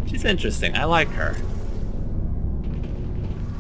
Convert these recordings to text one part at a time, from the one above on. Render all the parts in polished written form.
She's interesting. I like her.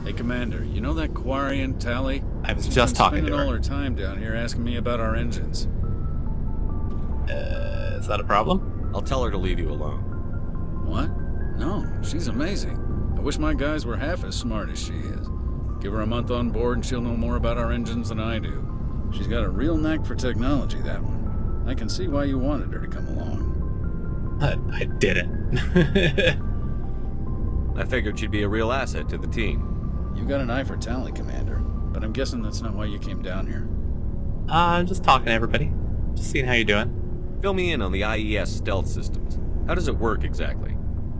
Hey, Commander, you know that Quarian, Tally? I was She's just been talking to spending her. all her time down here asking me about our engines. Is that a problem? I'll tell her to leave you alone. What? No, she's amazing. I wish my guys were half as smart as she is. Give her a month on board and she'll know more about our engines than I do. She's got a real knack for technology, that one. I can see why you wanted her to come along. I didn't. I figured she'd be a real asset to the team. You got an eye for Tally, Commander, but I'm guessing that's not why you came down here. I'm just talking to everybody. Just seeing how you're doing. Fill me in on the IES stealth systems. How does it work exactly?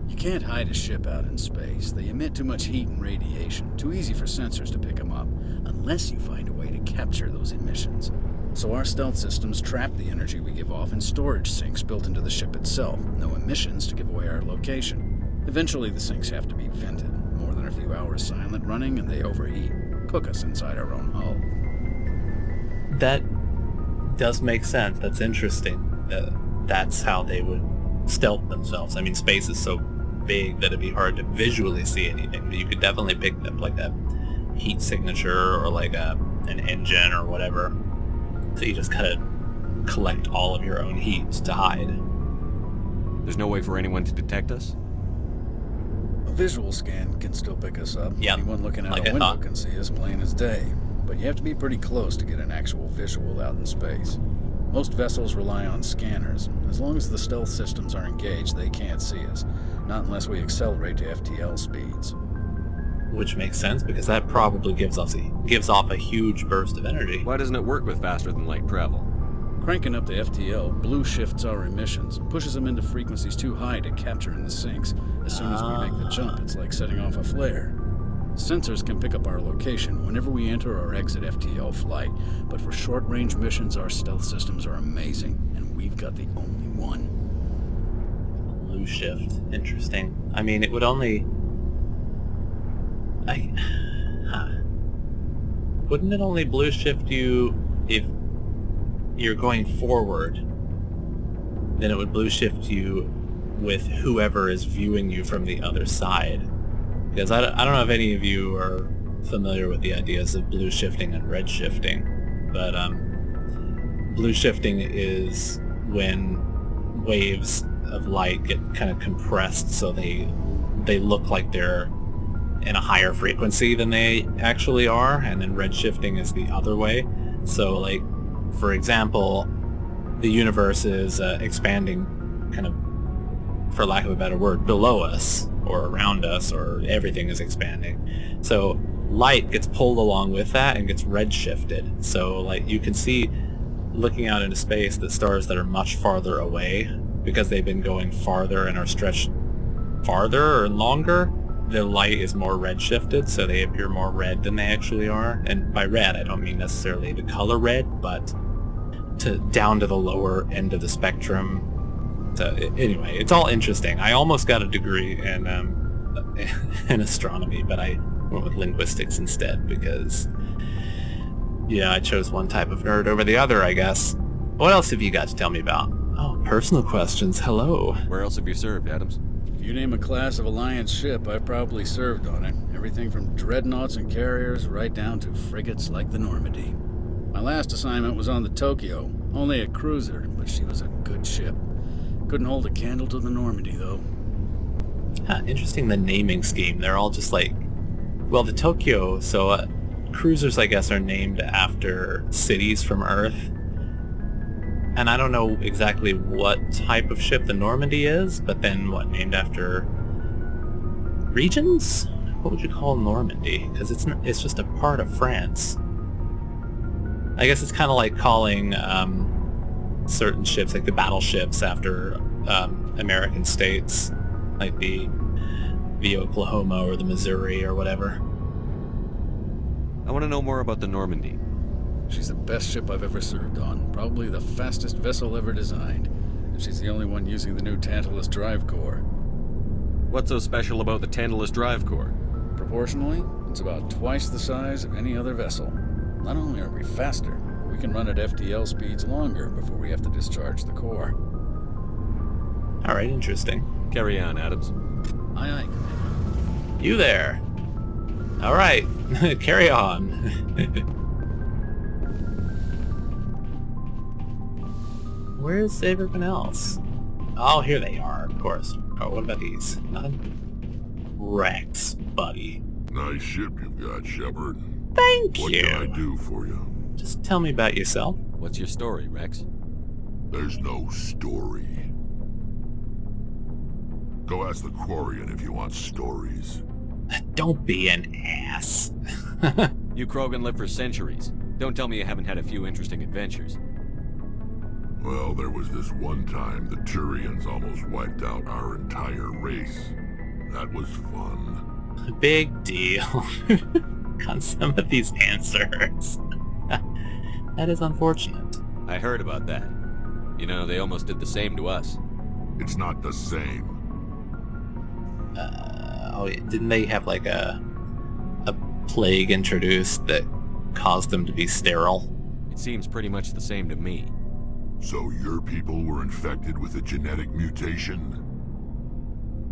You can't hide a ship out in space. They emit too much heat and radiation. Too easy for sensors to pick them up, unless you find a way to capture those emissions. So our stealth systems trap the energy we give off in storage sinks built into the ship itself. No emissions to give away our location. Eventually the sinks have to be vented. More than a few hours silent running and they overheat. Cook us inside our own hull. That does make sense. That's interesting. That's how they would stealth themselves. I mean, space is so big that it'd be hard to visually see anything, but you could definitely pick up like a heat signature or like an engine or whatever. So you just kind of collect all of your own heat to hide. There's no way for anyone to detect us? A visual scan can still pick us up. Yep. Anyone looking out Like a I window thought. can see us plain as day. But you have to be pretty close to get an actual visual out in space. Most vessels rely on scanners. As long as the stealth systems are engaged, they can't see us. Not unless we accelerate to FTL speeds. Which makes sense, because that probably gives off a huge burst of energy. Why doesn't it work with faster than light travel? Cranking up the FTL blue shifts our emissions, pushes them into frequencies too high to capture in the sinks. As soon as we make the jump, it's like setting off a flare. Sensors can pick up our location whenever we enter or exit FTL flight, but for short-range missions, our stealth systems are amazing, and we've got the only one. Blue shift. Interesting. I mean, it would only... Wouldn't it only blue shift you if you're going forward? Then it would blue shift you with whoever is viewing you from the other side. Because I don't know if any of you are familiar with the ideas of blue shifting and red shifting, but blue shifting is when waves of light get kind of compressed so they look like they're in a higher frequency than they actually are, and then red shifting is the other way. So, like, for example, the universe is expanding kind of, for lack of a better word, below us or around us, or everything is expanding. So light gets pulled along with that and gets red shifted. So, like, you can see, looking out into space, the stars that are much farther away, because they've been going farther and are stretched farther or longer, the light is more red shifted, so they appear more red than they actually are. And by red, I don't mean necessarily the color red, but down to the lower end of the spectrum. So anyway, it's all interesting. I almost got a degree in astronomy, but I went with linguistics instead because, yeah, I chose one type of nerd over the other, I guess. What else have you got to tell me about? Oh, personal questions. Hello. Where else have you served, Adams? If you name a class of Alliance ship, I've probably served on it. Everything from dreadnoughts and carriers right down to frigates like the Normandy. My last assignment was on the Tokyo, only a cruiser, but she was a good ship. Couldn't hold a candle to the Normandy, though. Interesting, the naming scheme. They're all just like, well, the Tokyo, so cruisers, I guess, are named after cities from Earth. And I don't know exactly what type of ship the Normandy is, but then what, named after regions? What would you call Normandy? Because it's just a part of France. I guess it's kind of like calling certain ships, like the battleships, after American states, like the Oklahoma or the Missouri or whatever. I want to know more about the Normandy. She's the best ship I've ever served on, probably the fastest vessel ever designed, and she's the only one using the new Tantalus drive core. What's so special about the Tantalus drive core? Proportionally, it's about twice the size of any other vessel. Not only are we faster, we can run at FTL speeds longer before we have to discharge the core. All right, interesting. Carry on, Adams. Aye, aye, Commander. You there. Alright, carry on. Where's everyone else? Oh, here they are, of course. Oh, what about these? Nothing? Rex, buddy. Nice ship you've got, Shepard. Thank What you. can I do for you? Just tell me about yourself. What's your story, Rex? There's no story. Go ask the Quarian if you want stories. Don't be an ass. You Krogan live for centuries. Don't tell me you haven't had a few interesting adventures. Well, there was this one time the Turians almost wiped out our entire race. That was fun. Big deal. On some of these answers. That is unfortunate. I heard about that. You know, they almost did the same to us. It's not the same. Oh, didn't they have like a plague introduced that caused them to be sterile? It seems pretty much the same to me. So your people were infected with a genetic mutation?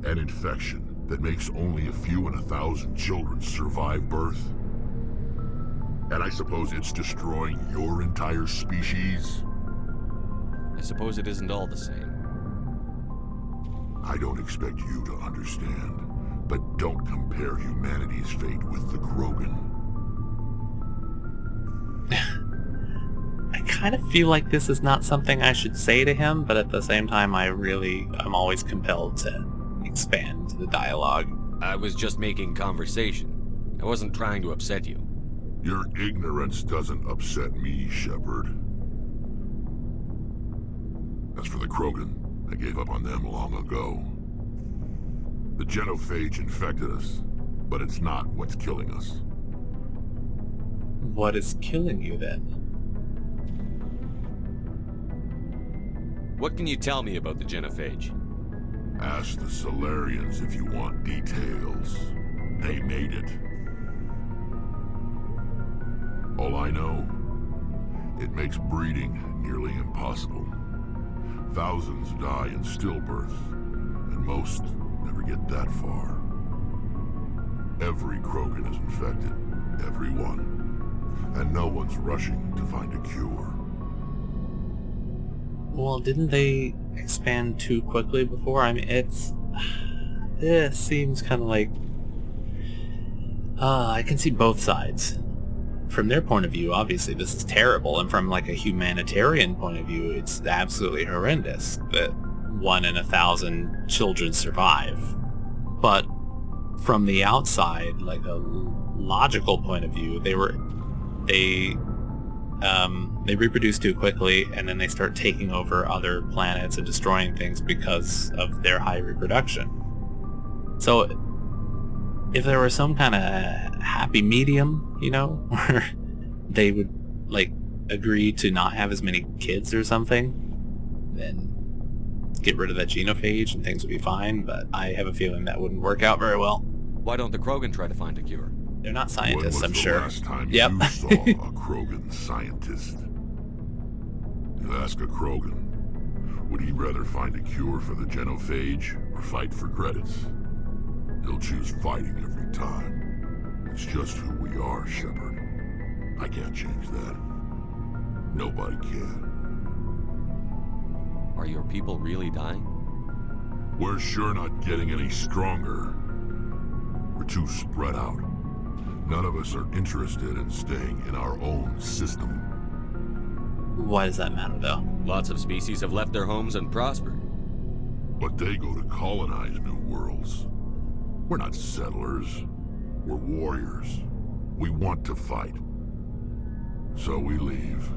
An infection that makes only a few in 1,000 children survive birth? And I suppose it's destroying your entire species? I suppose it isn't all the same. I don't expect you to understand, but don't compare humanity's fate with the Krogan. I kind of feel like this is not something I should say to him, but at the same time I'm always compelled to expand the dialogue. I was just making conversation. I wasn't trying to upset you. Your ignorance doesn't upset me, Shepard. As for the Krogan, I gave up on them long ago. The genophage infected us, but it's not what's killing us. What is killing you then? What can you tell me about the genophage? Ask the Solarians if you want details. They made it. All I know, it makes breeding nearly impossible. Thousands die in stillbirth, and most never get that far. Every Krogan is infected, every one, and no one's rushing to find a cure. Well, didn't they expand too quickly before? I mean, it seems kind of like... I can see both sides. From their point of view, obviously this is terrible, and from like a humanitarian point of view, it's absolutely horrendous that 1 in 1,000 children survive. But from the outside, like a logical point of view, they reproduce too quickly, and then they start taking over other planets and destroying things because of their high reproduction. So if there was some kind of happy medium, you know, where they would like agree to not have as many kids or something, then get rid of that genophage and things would be fine, but I have a feeling that wouldn't work out very well. Why don't the Krogan try to find a cure? They're not When scientists, was I'm the sure. last time Yep. you saw a Krogan scientist? You ask a Krogan, would he rather find a cure for the genophage or fight for credits? He'll choose fighting every time. It's just who we are, Shepard. I can't change that. Nobody can. Are your people really dying? We're sure not getting any stronger. We're too spread out. None of us are interested in staying in our own system. Why does that matter, though? Lots of species have left their homes and prospered. But they go to colonize new worlds. We're not settlers. We're warriors. We want to fight. So we leave.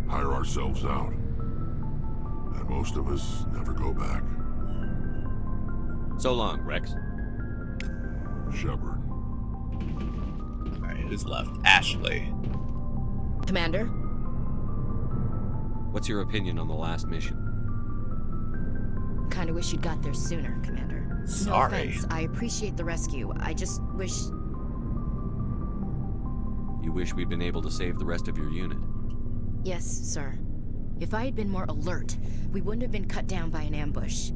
Hire ourselves out. And most of us never go back. So long, Rex. Shepard. Alright, who's left? Ashley. Commander? What's your opinion on the last mission? Kinda wish you'd got there sooner, Commander. Sorry. No offense, I appreciate the rescue. I just wish... You wish we'd been able to save the rest of your unit? Yes, sir. If I had been more alert, we wouldn't have been cut down by an ambush.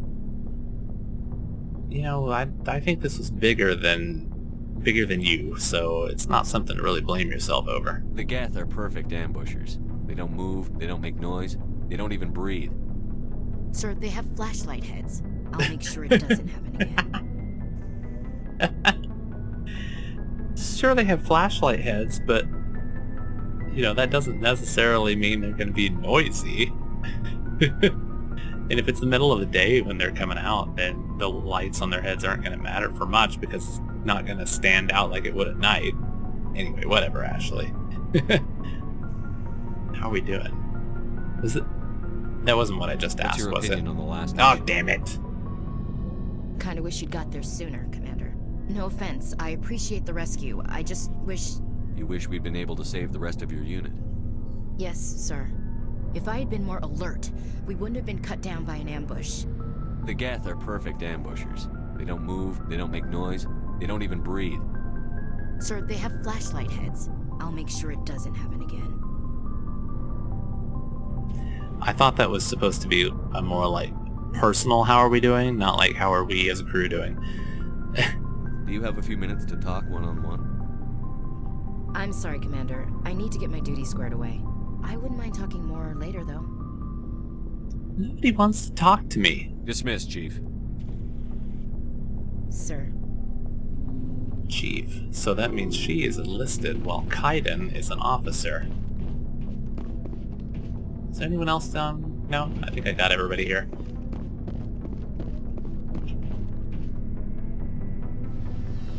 you know, I think this was bigger than you, so it's not something to really blame yourself over. The Geth are perfect ambushers. They don't move, they don't make noise, they don't even breathe. Sir, they have flashlight heads. I'll make sure it doesn't happen again. Sure, they have flashlight heads, but you know, that doesn't necessarily mean they're going to be noisy. And if it's the middle of the day when they're coming out, then the lights on their heads aren't going to matter for much because it's not going to stand out like it would at night. Anyway, whatever, Ashley. How are we doing? Was it? That wasn't what I just What's asked, your was it? opinion on the last Oh, night? damn it. Kinda wish you'd got there sooner, Commander. No offense, I appreciate the rescue. I just wish... You wish we'd been able to save the rest of your unit. Yes, sir. If I had been more alert, we wouldn't have been cut down by an ambush. The Geth are perfect ambushers. They don't move, they don't make noise, they don't even breathe. Sir, they have flashlight heads. I'll make sure it doesn't happen again. I thought that was supposed to be a more like personal how are we doing, not like how are we as a crew doing. Do you have a few minutes to talk one-on-one? I'm sorry, Commander. I need to get my duty squared away. I wouldn't mind talking more later, though. Nobody wants to talk to me. Dismissed, Chief. Sir. Chief. So that means she is enlisted while Kaiden is an officer. Is there anyone else down? No? I think I got everybody here.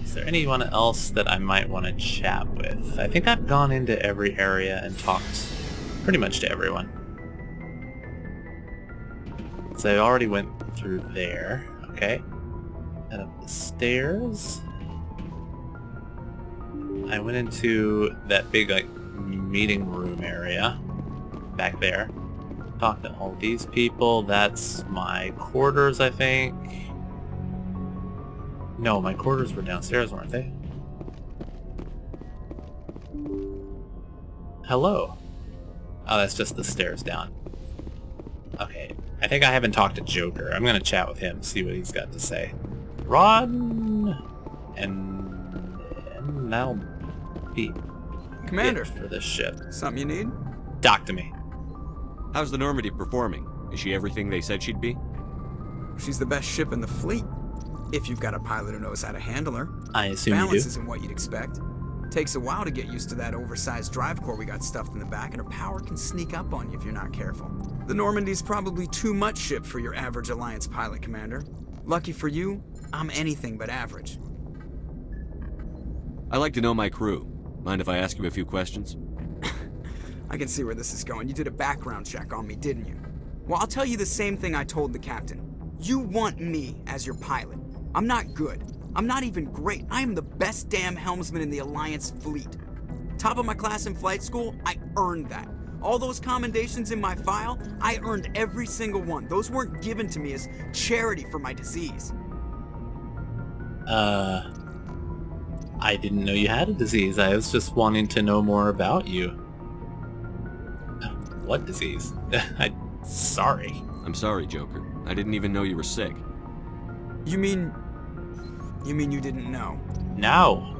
Is there anyone else that I might want to chat with? I think I've gone into every area and talked pretty much to everyone. So I already went through there. Okay. Head up the stairs. I went into that big like meeting room area back there. Talked to all these people. That's my quarters, I think. No, my quarters were downstairs, weren't they? Hello. Oh, that's just the stairs down. Okay. I think I haven't talked to Joker. I'm gonna chat with him, see what he's got to say. Run! And that'll be Commander, it for this ship. something you need? Talk to me. How's the Normandy performing? Is she everything they said she'd be? She's the best ship in the fleet. If you've got a pilot who knows how to handle her. I assume you Balance do. isn't what you'd expect. Takes a while to get used to that oversized drive core we got stuffed in the back, and her power can sneak up on you if you're not careful. The Normandy's probably too much ship for your average Alliance pilot, Commander. Lucky for you, I'm anything but average. I like to know my crew. Mind if I ask you a few questions? I can see where this is going. You did a background check on me, didn't you? Well, I'll tell you the same thing I told the captain. You want me as your pilot. I'm not good. I'm not even great. I am the best damn helmsman in the Alliance fleet. Top of my class in flight school, I earned that. All those commendations in my file, I earned every single one. Those weren't given to me as charity for my disease. I didn't know you had a disease. I was just wanting to know more about you. What disease? Sorry. I'm sorry, Joker. I didn't even know you were sick. You mean you didn't know? No.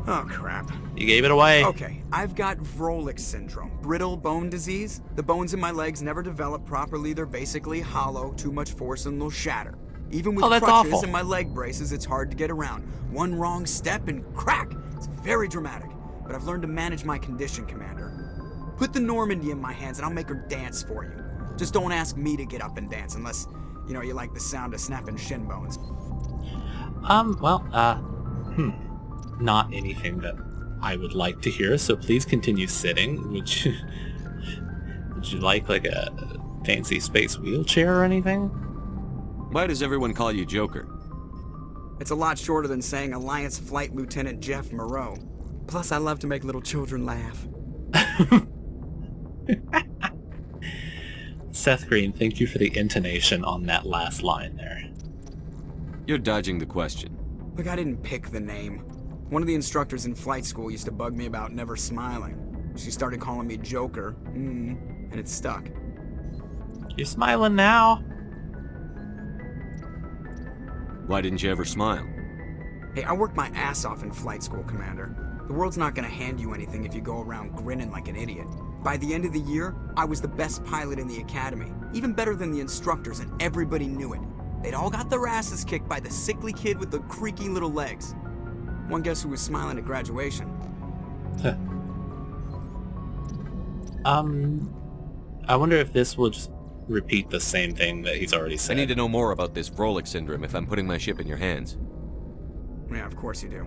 Oh, crap. You gave it away. Okay, I've got Vrolik syndrome, brittle bone disease. The bones in my legs never develop properly. They're basically hollow, too much force and they'll shatter. Even with Oh, that's crutches awful. and my leg braces, it's hard to get around. One wrong step and crack! It's very dramatic. But I've learned to manage my condition, Commander. Put the Normandy in my hands and I'll make her dance for you. Just don't ask me to get up and dance unless, you like the sound of snapping shin bones. Not anything that I would like to hear, so please continue sitting. Would you like a fancy space wheelchair or anything? Why does everyone call you Joker? It's a lot shorter than saying Alliance Flight Lieutenant Jeff Moreau. Plus, I love to make little children laugh. Seth Green, thank you for the intonation on that last line there. You're dodging the question. Look, I didn't pick the name. One of the instructors in flight school used to bug me about never smiling. She started calling me Joker, and it stuck. You're smiling now. Why didn't you ever smile? Hey, I worked my ass off in flight school, Commander. The world's not gonna hand you anything if you go around grinning like an idiot. By the end of the year, I was the best pilot in the academy, even better than the instructors, and everybody knew it. They'd all got their asses kicked by the sickly kid with the creaky little legs. One guess who was smiling at graduation? I wonder if this will just repeat the same thing that he's already I said. need to know more about this Vrolik syndrome if I'm putting my ship in your hands. Yeah, of course you do.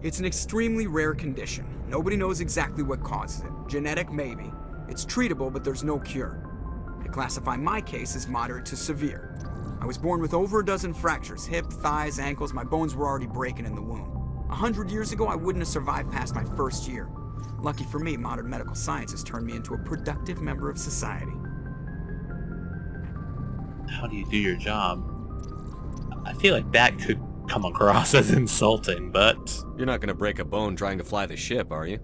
It's an extremely rare condition. Nobody knows exactly what causes it. Genetic, maybe. It's treatable, but there's no cure. They classify my case as moderate to severe. I was born with over a dozen fractures, hip, thighs, ankles. My bones were already breaking in the womb. 100 years ago, I wouldn't have survived past my first year. Lucky for me, modern medical science has turned me into a productive member of society. How do you do your job? I feel like that could come across as insulting, but... You're not gonna break a bone trying to fly the ship, are you?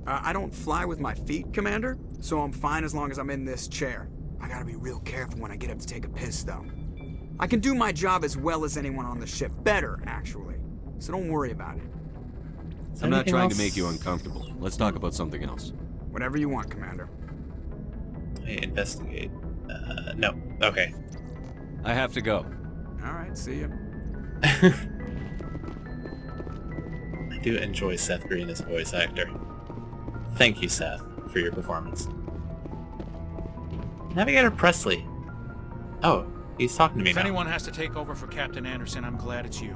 I don't fly with my feet, Commander, so I'm fine as long as I'm in this chair. I gotta be real careful when I get up to take a piss, though. I can do my job as well as anyone on the ship. Better, actually. So don't worry about it. I'm not Anything trying else? to make you uncomfortable. Let's talk about something else. Whatever you want, Commander. Hey, investigate. No. Okay. I have to go. Alright, see ya. I do enjoy Seth Green as a voice actor. Thank you, Seth, for your performance. Navigator Presley. Oh, he's talking to me If now. anyone has to take over for Captain Anderson, I'm glad it's you.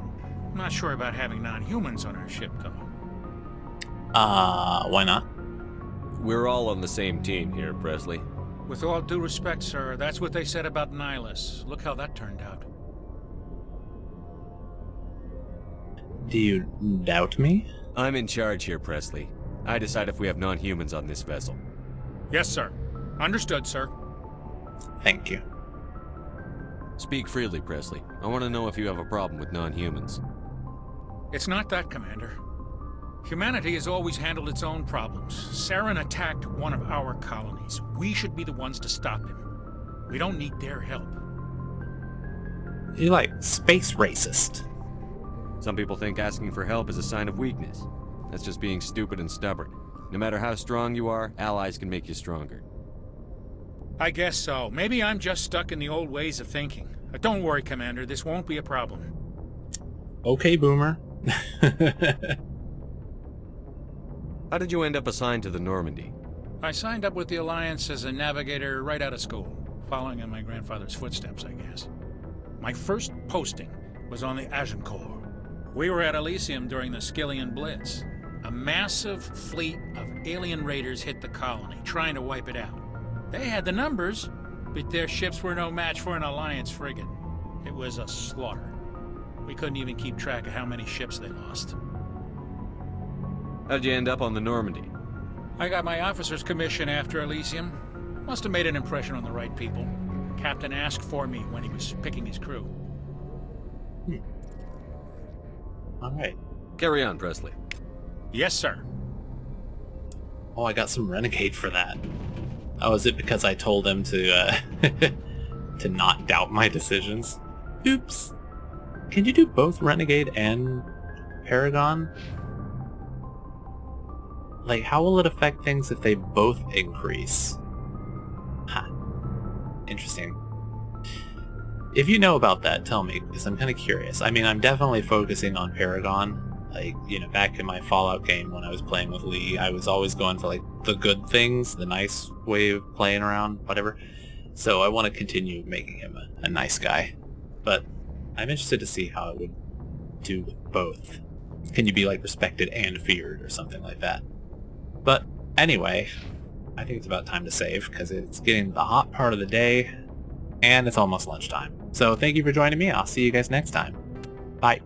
I'm not sure about having non-humans on our ship, though. Why not? We're all on the same team here, Presley. With all due respect, sir, that's what they said about Nihilus. Look how that turned out. Do you doubt me? I'm in charge here, Presley. I decide if we have non-humans on this vessel. Yes, sir. Understood, sir. Thank you. Speak freely, Presley. I want to know if you have a problem with non-humans. It's not that, Commander. Humanity has always handled its own problems. Saren attacked one of our colonies. We should be the ones to stop him. We don't need their help. You're like space racist. Some people think asking for help is a sign of weakness. That's just being stupid and stubborn. No matter how strong you are, allies can make you stronger. I guess so. Maybe I'm just stuck in the old ways of thinking. But don't worry, Commander. This won't be a problem. Okay, Boomer. How did you end up assigned to the Normandy? I signed up with the Alliance as a navigator right out of school, following in my grandfather's footsteps, I guess. My first posting was on the Agincourt. We were at Elysium during the Skillian Blitz. A massive fleet of alien raiders hit the colony, trying to wipe it out. They had the numbers, but their ships were no match for an Alliance frigate. It was a slaughter. We couldn't even keep track of how many ships they lost. How'd you end up on the Normandy? I got my officer's commission after Elysium. Must have made an impression on the right people. Captain asked for me when he was picking his crew. Alright. Carry on, Presley. Yes, sir. Oh, I got some Renegade for that. Oh, is it because I told him to, to not doubt my decisions? Oops. Can you do both Renegade and Paragon? Like, how will it affect things if they both increase? Huh. Interesting. If you know about that, tell me, because I'm kind of curious. I mean, I'm definitely focusing on Paragon. Like, you know, back in my Fallout game when I was playing with Lee, I was always going for, like, the good things, the nice way of playing around, whatever. So I want to continue making him a nice guy. But I'm interested to see how it would do with both. Can you be, like, respected and feared or something like that? But anyway, I think it's about time to save, because it's getting the hot part of the day, and it's almost lunchtime. So thank you for joining me. I'll see you guys next time. Bye.